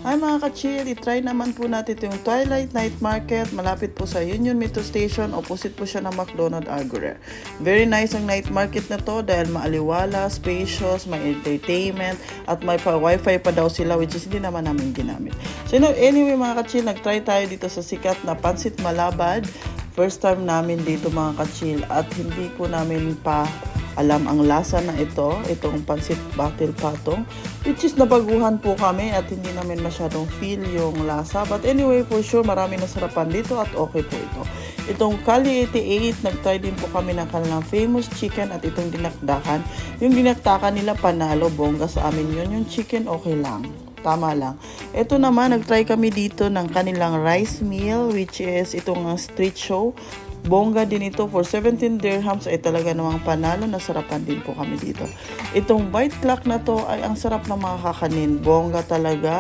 Ay mga ka-chill, itry naman po natin ito yung Twilight Night Market. Malapit po sa Union Metro Station. Opposite po siya ng McDonald Aguirre. Very nice ang night market na to dahil maaliwala, spacious, may entertainment, at may wifi pa daw sila which is hindi naman namin ginamit. So anyway mga ka-chill, nag-try tayo dito sa sikat na Pansit Malabad. First time namin dito mga ka-chill at hindi po namin pa alam ang lasa na itong pansit batil patong, which is nabaguhan po kami at hindi namin masyadong feel yung lasa. But anyway, for sure, marami nasarapan dito at okay po ito. Itong Kali 88, nag-try din po kami ng kanilang famous chicken at itong dinakdakan. Yung dinakdakan nila panalo, bongga sa amin yun. Yung chicken, okay lang. Tama lang. Ito naman, nag-try kami dito ng kanilang rice meal, which is itong street show. Bongga din ito for 17 dirhams ay talaga namang panalo. Nasarapan din po kami dito. Itong white clock na to ay ang sarap ng mga kakanin. Bongga talaga.